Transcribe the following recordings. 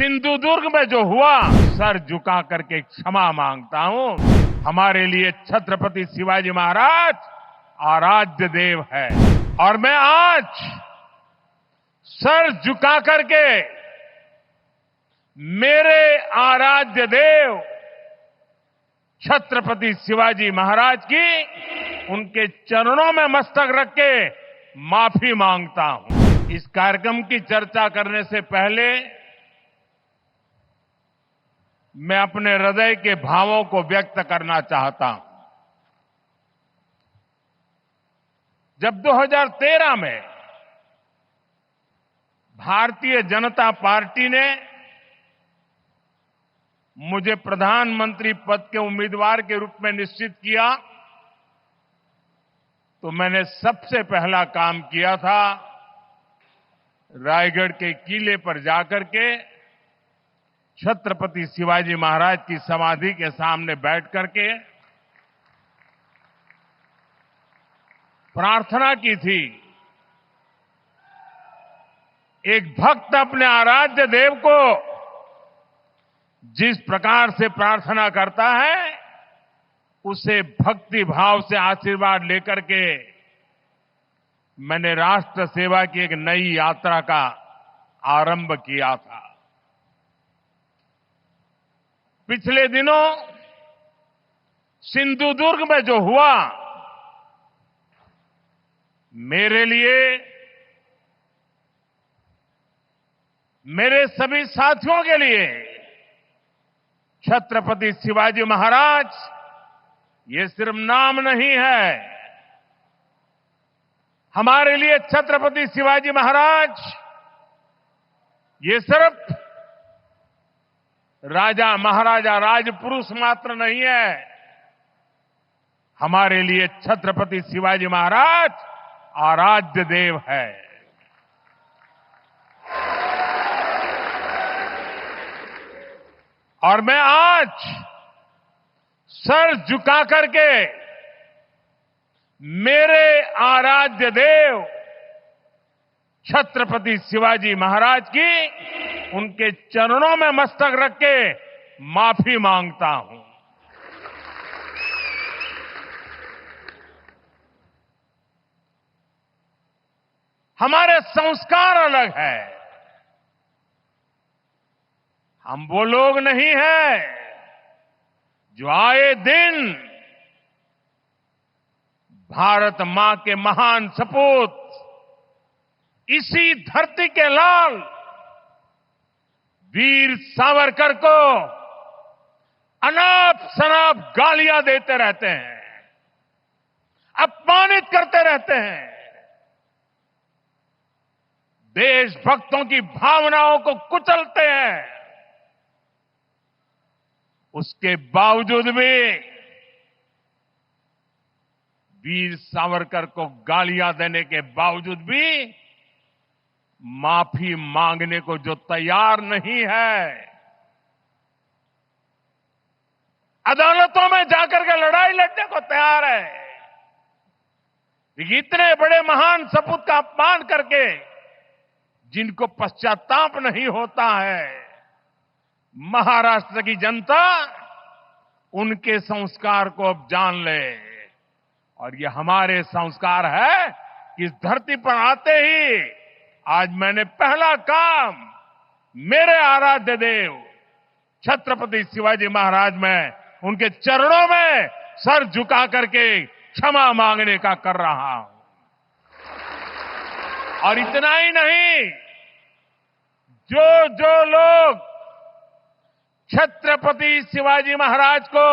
सिंधुदुर्ग में जो हुआ, सर झुका करके क्षमा मांगता हूं। हमारे लिए छत्रपति शिवाजी महाराज आराध्य देव है और मैं आज सर झुका करके मेरे आराध्य देव छत्रपति शिवाजी महाराज की उनके चरणों में मस्तक रख के माफी मांगता हूं। इस कार्यक्रम की चर्चा करने से पहले मैं अपने हृदय के भावों को व्यक्त करना चाहता हूं। जब 2013 में भारतीय जनता पार्टी ने मुझे प्रधानमंत्री पद के उम्मीदवार के रूप में निश्चित किया, तो मैंने सबसे पहला काम किया था रायगढ़ के किले पर जाकर के छत्रपति शिवाजी महाराज की समाधि के सामने बैठ करके प्रार्थना की थी। एक भक्त अपने आराध्य देव को जिस प्रकार से प्रार्थना करता है, उसे भक्ति भाव से आशीर्वाद लेकर के मैंने राष्ट्र सेवा की एक नई यात्रा का आरंभ किया था। पिछले दिनों सिंधुदुर्ग में जो हुआ, मेरे लिए, मेरे सभी साथियों के लिए छत्रपति शिवाजी महाराज ये सिर्फ नाम नहीं है। हमारे लिए छत्रपति शिवाजी महाराज ये सिर्फ राजा महाराजा राजपुरुष मात्र नहीं है। हमारे लिए छत्रपति शिवाजी महाराज आराध्य देव है। और मैं आज सर झुका करके मेरे आराध्य देव छत्रपति शिवाजी महाराज की उनके चरणों में मस्तक रख के माफी मांगता हूं। हमारे संस्कार अलग है। हम वो लोग नहीं हैं जो आए दिन भारत मां के महान सपूत, इसी धरती के लाल वीर सावरकर को अनाप शनाप गालियां देते रहते हैं, अपमानित करते रहते हैं, देशभक्तों की भावनाओं को कुचलते हैं। उसके बावजूद भी वीर सावरकर को गालियां देने के बावजूद भी माफी मांगने को जो तैयार नहीं है, अदालतों में जाकर के लड़ाई लड़ने को तैयार है, इतने बड़े महान सपूत का अपमान करके जिनको पश्चाताप नहीं होता है, महाराष्ट्र की जनता उनके संस्कार को अब जान ले। और ये हमारे संस्कार है कि इस धरती पर आते ही आज मैंने पहला काम मेरे आराध्य देव छत्रपति शिवाजी महाराज में उनके चरणों में सर झुका करके क्षमा मांगने का कर रहा हूं। और इतना ही नहीं, जो लोग छत्रपति शिवाजी महाराज को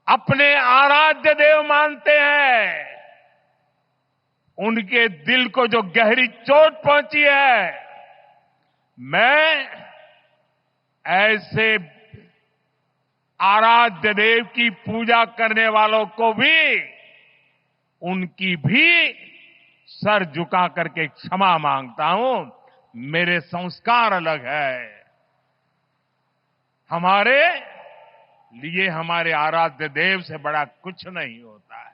अपने आराध्य देव मानते हैं, उनके दिल को जो गहरी चोट पहुंची है, मैं ऐसे आराध्य देव की पूजा करने वालों को भी, उनकी भी सर झुका करके क्षमा मांगता हूं। मेरे संस्कार अलग है। हमारे लिए हमारे आराध्य देव से बड़ा कुछ नहीं होता है।